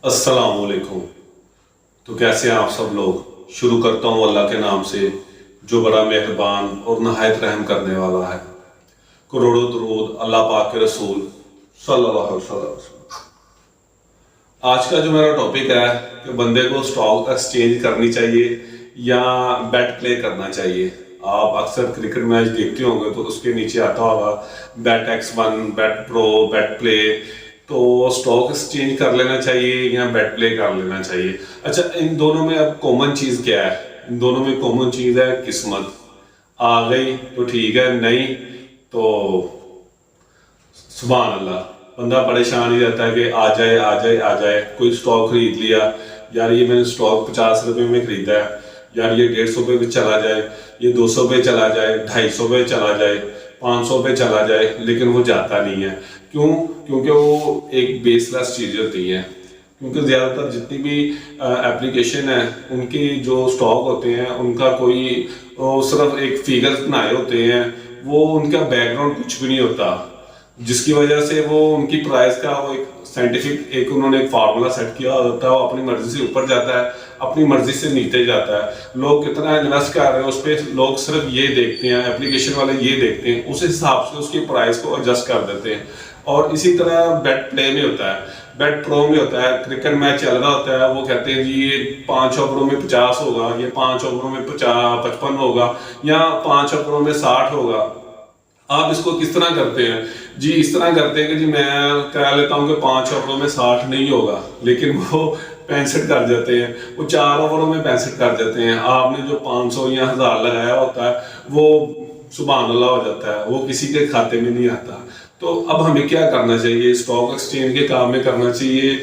अस्सलाम वालेकुम। तो कैसे हैं आप सब लोग। शुरू करता हूँ अल्लाह के नाम से जो बड़ा मेहरबान और नहायत रहम करने वाला है। करोड़ों दरूद अल्लाह पाक के रसूल सल्लल्लाहु अलैहि वसल्लम। आज का जो मेरा टॉपिक है कि बंदे को स्टॉक एक्सचेंज करनी चाहिए या बेट प्ले करना चाहिए। आप अक्सर क्रिकेट मैच देखते होंगे तो उसके नीचे आता होगा बेट X1, बेट प्रो, बेट प्ले। तो स्टॉक एक्सचेंज कर लेना चाहिए या बेट प्ले कर लेना चाहिए। अच्छा, इन दोनों में अब कॉमन चीज़ क्या है? इन दोनों में कॉमन चीज़ है किस्मत। आ गई तो ठीक है, नहीं तो सुभान अल्लाह। बंदा परेशान ही रहता है कि आ जाए आ जाए आ जाए। कोई स्टॉक खरीद लिया, यार ये मैंने स्टॉक 50 रुपये में खरीदा है, यार ये 150 रुपये पे चला जाए, ये 200 पे चला जाए, 250 पे चला जाए, 500 पे चला जाए, लेकिन वो जाता नहीं है। क्यों? क्योंकि वो एक बेसलेस चीज़ होती है। क्योंकि ज़्यादातर जितनी भी एप्लीकेशन है उनके जो स्टॉक होते हैं उनका कोई सिर्फ एक फिगर्स बनाए होते हैं, वो उनका बैकग्राउंड कुछ भी नहीं होता, जिसकी वजह से वो उनकी प्राइस का वो एक साइंटिफिक एक उन्होंने एक फार्मूला सेट किया होता है। वो अपनी मर्जी से ऊपर जाता है, अपनी मर्जी से नीचे जाता है। लोग कितना इन्वेस्ट कर रहे हैं उस पर लोग सिर्फ ये देखते हैं, एप्लीकेशन वाले ये देखते हैं, उस हिसाब से उसकी प्राइस को एडजस्ट कर देते हैं। और इसी तरह बेट प्ले में होता है, बेट प्रो में होता है। क्रिकेट मैच चल रहा होता है, वो कहते हैं जी ये 5 ओवरों में 50 होगा, ये 5 ओवरों में 55 होगा, या 5 ओवरों में 60 होगा। आप इसको किस तरह करते हैं जी? इस तरह करते हैं कि जी मैं कह लेता हूँ कि 5 ओवरों में 60 नहीं होगा, लेकिन वो 65 कर जाते हैं, वो 4 ओवरों में 65 कर जाते हैं। आपने जो 500 या 1000 लगाया होता है वो सुभान अल्लाह हो जाता है, वो किसी के खाते में नहीं आता। तो अब हमें क्या करना चाहिए? स्टॉक एक्सचेंज के काम में करना चाहिए,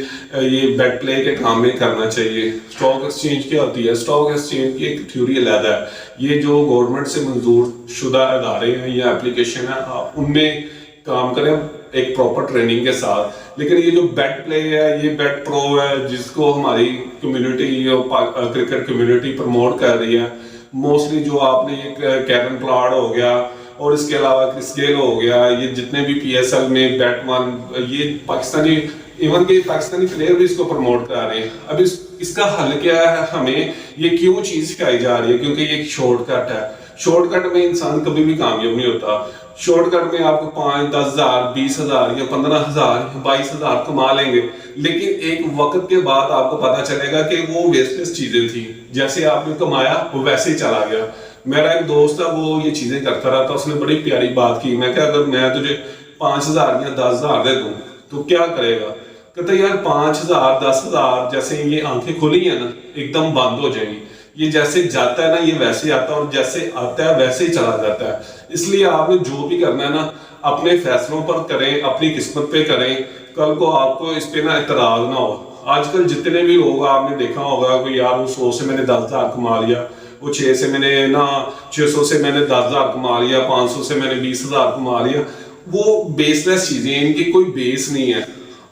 ये बेट प्ले के काम में करना चाहिए। स्टॉक एक्सचेंज क्या होती है? स्टॉक एक्सचेंज की एक थ्योरी अलग है। ये जो गवर्नमेंट से मंजूर शुदा अदारे हैं या एप्लीकेशन है, आप उनमें काम करें एक प्रॉपर ट्रेनिंग के साथ। लेकिन ये जो बेट प्ले है, ये बेट प्रो है, जिसको हमारी कम्युनिटी क्रिकेट कम्युनिटी प्रमोट कर रही है, मोस्टली जो आपने ये कैरन प्लाड हो गया और इसके अलावा क्रिस गेल हो गया, ये जितने भी PSL में बैटमैन, ये पाकिस्तानी इवन के पाकिस्तानी प्लेयर भी इसको प्रमोट कर रहे हैं। अब इसका हल क्या है? हमें ये क्यों चीज़ सिखाई जा रही है? क्योंकि ये एक शॉर्टकट है। शॉर्टकट में इंसान कभी भी कामयाब नहीं होता। शॉर्टकट में आपको 5, 10 हज़ार, 20 हज़ार या 15 हज़ार या 22 हज़ार कमा लेंगे, लेकिन एक वक्त के बाद आपको पता चलेगा कि वो वेस्टलेस चीजें थी। जैसे आपने कमाया वो वैसे ही चला गया। मेरा एक दोस्त है, वो ये चीजें करता रहा था। उसने बड़ी प्यारी बात की। मैं क्या, अगर मैं तुझे 5 हज़ार या 10 हज़ार दे दूं तो क्या करेगा? कहता यार 5 हज़ार 10 हज़ार जैसे ये आंखें खुली है ना, एकदम बंद हो जाएंगी। ये जैसे जाता है ना, ये वैसे आता है, और जैसे आता है वैसे ही चला जाता है। इसलिए आपने जो भी करना है ना, अपने फैसलों पर करें, अपनी किस्मत पे करें। कल को आपको इस पे ना इतराज ना हो। आजकल जितने भी लोग आपने देखा होगा कि यार वो 100 से मैंने 10 हज़ार कमा लिया, वो 6 से मैंने ना 600 से मैंने 10 हज़ार कमा लिया, 500 से मैंने 20 हज़ार कमा लिया। वो बेसलेस चीजें, इनकी कोई बेस नहीं है।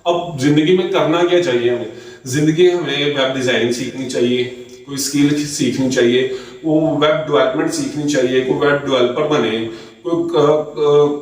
अब जिंदगी में करना क्या चाहिए हमें? जिंदगी हमें वेब डिजाइनिंग सीखनी चाहिए, कोई स्किल सीखनी चाहिए, वो वेब डेवलपमेंट सीखनी चाहिए, कोई वेब डेवलपर बने, कोई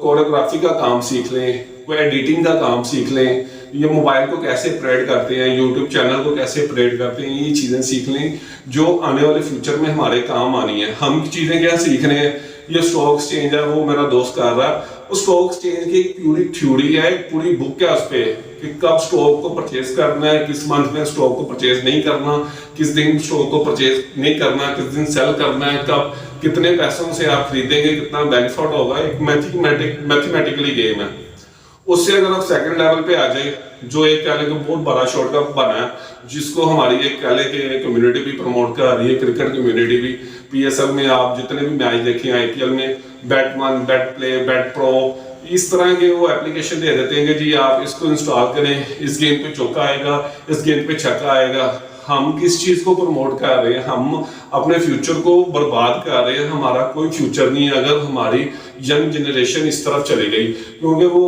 कोरियोग्राफी का काम सीख लें, कोई एडिटिंग का काम सीख लें, ये मोबाइल को कैसे ऑपरेट करते हैं, यूट्यूब चैनल को कैसे ऑपरेट करते हैं, ये चीज़ें सीख लें जो आने वाले फ्यूचर में हमारे काम आनी है। हम चीज़ें क्या सीख रहे हैं? ये स्टॉक एक्सचेंज है, वो मेरा दोस्त कर रहा है। उस स्टॉक एक्सचेंज की पूरी थ्योरी है, पूरी बुक है उस पर कि कब स्टॉक को परचेज करना है, किस मंथ में स्टॉक को परचेज नहीं करना, किस दिन स्टॉक को परचेज नहीं करना, किस दिन सेल करना है, कब कितने पैसों से आप खरीदेंगे, कितना बेनिफिट होगा। एक मैथमेटिकली गेम है। उससे अगर आप सेकंड लेवल पे आ जाए, जो एक कह लें बहुत बड़ा शॉर्टकट बना है, जिसको हमारी एक कह लें कि कम्युनिटी भी प्रमोट कर रही है, क्रिकेट कम्युनिटी भी। PSL में आप जितने भी मैच देखें, IPL में बैटमैन, बेट प्ले, बेट प्रो, इस तरह के वो एप्लीकेशन दे देते हैं कि जी आप इसको इंस्टॉल करें, इस गेंद पे चौका आएगा, इस गेंद पे छक्का आएगा। हम किस चीज को प्रमोट कर रहे हैं? हम अपने फ्यूचर को बर्बाद कर रहे हैं। हमारा कोई फ्यूचर नहीं है अगर हमारी यंग जनरेशन इस तरफ चली गई। क्योंकि वो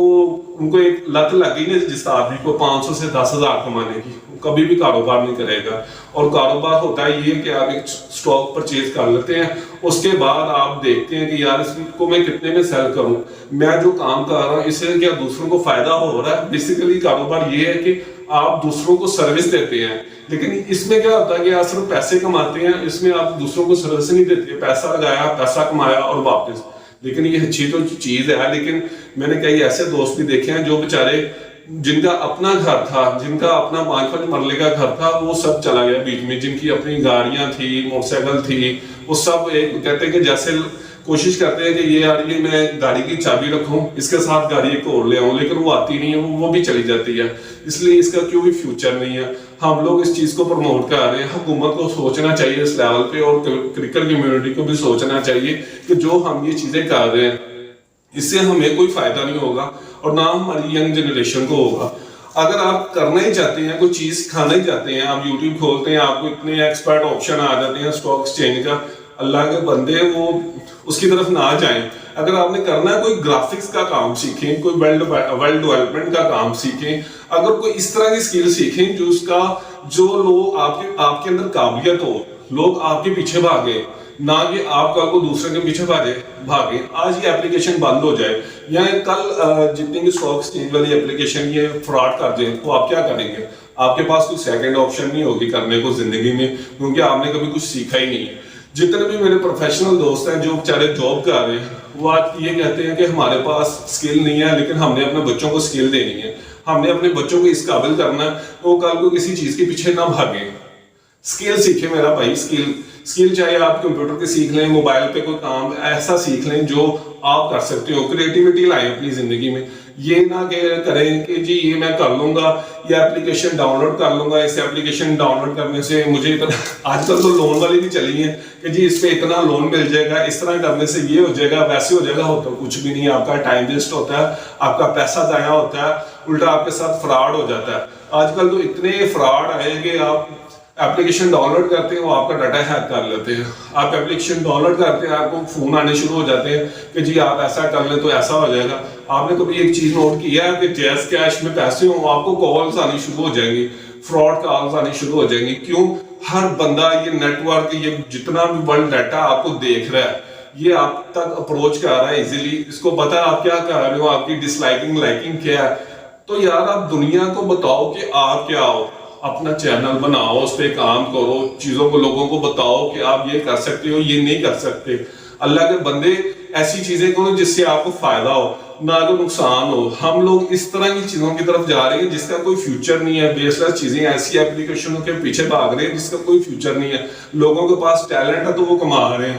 ان کو ایک لت لگ گئی نا جس آدمی کو 500 سے 10,000 کمانے کی، کبھی بھی کاروبار نہیں کرے گا. اور کاروبار ہوتا ہے یہ کہ آپ ایک سٹاک پرچیز کر لیتے ہیں، اس کے بعد آپ دیکھتے ہیں کہ یار اس کو میں کتنے میں سیل کروں، میں جو کام کر رہا ہوں اس سے کیا دوسروں کو فائدہ ہو رہا ہے. بیسیکلی کاروبار یہ ہے کہ آپ دوسروں کو سروس دیتے ہیں، لیکن اس میں کیا ہوتا ہے کہ آپ صرف پیسے کماتے ہیں، اس میں آپ دوسروں کو سروس نہیں دیتے، پیسہ لگایا، پیسہ کمایا اور واپس. لیکن یہ اچھی تو چیز ہے، لیکن میں نے کئی ایسے دوست بھی دیکھے ہیں جو بیچارے جن کا اپنا گھر تھا، جن کا اپنا 5 مرلے کا گھر تھا، وہ سب چلا گیا بیچ میں. جن کی اپنی گاڑیاں تھی، موٹر سائیکل تھی، وہ سب ایک کہتے ہیں کہ جیسے کوشش کرتے ہیں کہ یہ یار یہ میں گاڑی کی چابی رکھوں، اس کے ساتھ گاڑی ایک اور لے آؤں، لیکن وہ آتی نہیں ہے، وہ بھی چلی جاتی ہے. اس لیے اس کا کوئی بھی فیوچر نہیں ہے. ہم لوگ اس چیز کو پروموٹ کر رہے ہیں. حکومت کو سوچنا چاہیے اس لیول پہ، اور کرکٹ کمیونٹی کو بھی سوچنا چاہیے کہ جو ہم یہ چیزیں کر رہے ہیں اس سے ہمیں کوئی فائدہ نہیں ہوگا اور نہ ہماری ینگ جنریشن کو ہوگا. اگر آپ کرنا ہی چاہتے ہیں، کوئی چیز کھانا ہی چاہتے ہیں، آپ یوٹیوب کھولتے ہیں، آپ کو اتنے ایکسپرٹ آپشن آ جاتے ہیں اسٹاک ایکسچینج کا، اللہ کے بندے وہ اس کی طرف نہ جائیں. اگر آپ نے کرنا ہے کوئی گرافکس کا کام سیکھیں، کوئی ویب ڈیولپمنٹ کا کام سیکھیں، اگر کوئی اس طرح کی اسکل سیکھیں جو اس کا جو لوگ آپ کے اندر قابلیت ہو، لوگ آپ کے پیچھے بھاگے، نہ کہ آپ کا کوئی دوسرے کے پیچھے بھاگے. آج یہ اپلیکیشن بند ہو جائے یا کل جتنی بھی اسٹاک ایکسچینج والی اپلیکیشن یہ فراڈ کر دیں تو آپ کیا کریں گے؟ آپ کے پاس کوئی سیکنڈ آپشن نہیں ہوگی کرنے کو زندگی میں، کیونکہ آپ نے کبھی کچھ سیکھا ہی نہیں ہے. جتنے بھی میرے پروفیشنل دوست ہیں جو بیچارے جاب کر رہے ہیں، وہ آج یہ کہتے ہیں کہ ہمارے پاس اسکل نہیں ہے، لیکن ہم نے اپنے بچوں کو اسکل دینی ہے، ہم نے اپنے بچوں کو اس قابل کرنا ہے تو کل کو کسی چیز کے پیچھے نہ بھاگیں. اسکل سیکھیں میرا بھائی، اسکل چاہے آپ کمپیوٹر کے سیکھ لیں، موبائل پہ کوئی کام ایسا سیکھ لیں جو آپ کر سکتے ہو. کریٹیوٹی لائیں اپنی زندگی میں. یہ نہ کہ کریں کہ جی یہ میں کر لوں گا، یہ اپلیکیشن ڈاؤن لوڈ کر لوں گا، اس اپلیکیشن ڈاؤن لوڈ کرنے سے مجھے آج کل تو لون والی بھی چلی ہیں کہ جی اس پہ اتنا لون مل جائے گا، اس طرح کرنے سے یہ ہو جائے گا، ویسے ہو جائے گا. ہوتا کچھ بھی نہیں، آپ کا ٹائم ویسٹ ہوتا ہے، آپ کا پیسہ ضائع ہوتا ہے، الٹا آپ کے ساتھ فراڈ ہو جاتا ہے. آج کل تو اتنے فراڈ آئے کہ آپ اپلیکیشن ڈاؤن لوڈ کرتے ہیں، وہ آپ کا ڈاٹا ہیک کر لیتے ہیں. آپ اپلیکیشن ڈاؤن لوڈ کرتے ہیں، آپ کو فون آنے شروع ہو جاتے ہیں کہ جی آپ ایسا کر لیں تو ایسا ہو جائے گا. آپ نے کبھی ایک چیز نوٹ کیا ہے کہ جیز کیش میں پیسے ہوں، آپ کو کالز آنی شروع ہو جائیں گی، فراڈ کالز آنی شروع ہو جائیں گی. کیوں؟ ہر بندہ یہ نیٹ ورک، یہ جتنا بھی ورلڈ ڈاٹا آپ کو دیکھ رہا ہے، یہ آپ تک اپروچ کر رہا ہے ایزیلی. اس کو پتا ہے آپ کیا کر رہے ہو، آپ کی ڈس لائکنگ لائکنگ کیا ہے. تو یار آپ دنیا کو بتاؤ کہ آپ کیا ہو، اپنا چینل بناؤ، اس پہ کام کرو، چیزوں کو لوگوں کو بتاؤ کہ آپ یہ کر سکتے ہو، یہ نہیں کر سکتے. اللہ کے بندے ایسی چیزیں کرو جس سے آپ کو فائدہ ہو، نہ تو نقصان ہو. ہم لوگ اس طرح کی چیزوں کی طرف جا رہے ہیں جس کا کوئی فیوچر نہیں ہے. بیس لیس چیزیں، ایسی اپلیکیشنوں کے پیچھے بھاگ رہے ہیں جس کا کوئی فیوچر نہیں ہے. لوگوں کے پاس ٹیلنٹ ہے تو وہ کما رہے ہیں.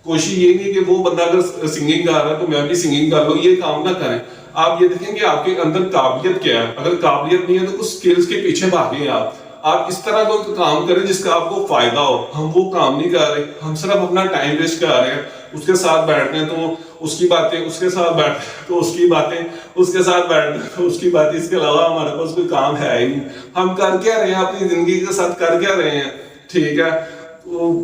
کوشش یہ نہیں کہ وہ بندہ اگر سنگنگ کر رہا ہے تو میں بھی سنگنگ کر لوں، یہ کام نہ کریں. آپ یہ دیکھیں کہ آپ کے اندر قابلیت کیا ہے. اگر قابلیت نہیں ہے تو کچھ سکلز کے پیچھے بھاگیں. آپ اس طرح کوئی کام کریں جس کا آپ کو فائدہ ہو. ہم وہ کام نہیں کر رہے، ہم صرف اپنا ٹائم ویسٹ کر رہے ہیں. اس کے ساتھ بیٹھتے ہیں تو اس کی باتیں، اس کے ساتھ بیٹھتے ہیں تو اس کی باتیں، اس کے ساتھ بیٹھتے ہیں تو اس کی باتیں. اس کے علاوہ ہمارے پاس کوئی کام ہے ہی نہیں. ہم کر کیا رہے ہیں اپنی زندگی کے ساتھ، کر کیا رہے ہیں؟ ٹھیک ہے،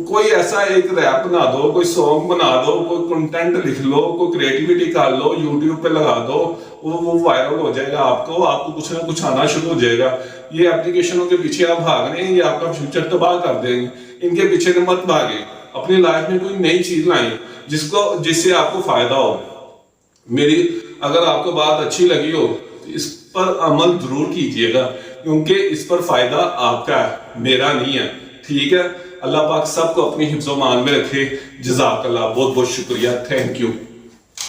کوئی ایسا ایک ریپ بنا دو، کوئی سانگ بنا دو، کوئی کنٹینٹ لکھ لو، کوئی کریٹیوٹی کر لو، یوٹیوب پہ لگا دو، وہ وائرل ہو جائے گا. آپ کو کچھ نہ کچھ آنا شروع ہو جائے گا. یہ اپلیکیشنوں کے پیچھے آپ بھاگ رہے ہیں، یہ آپ کا فیوچر تباہ کر دیں گے. ان کے پیچھے مت بھاگیں. اپنی لائف میں کوئی نئی چیز لائیں جس سے آپ کو فائدہ ہو. اگر آپ کو بات اچھی لگی ہو تو اس پر عمل ضرور کیجئے گا، کیونکہ اس پر فائدہ آپ کا ہے، میرا نہیں ہے. ٹھیک ہے، اللہ پاک سب کو اپنی حفظ و امان میں رکھے. جزاک اللہ، بہت بہت شکریہ. Thank you.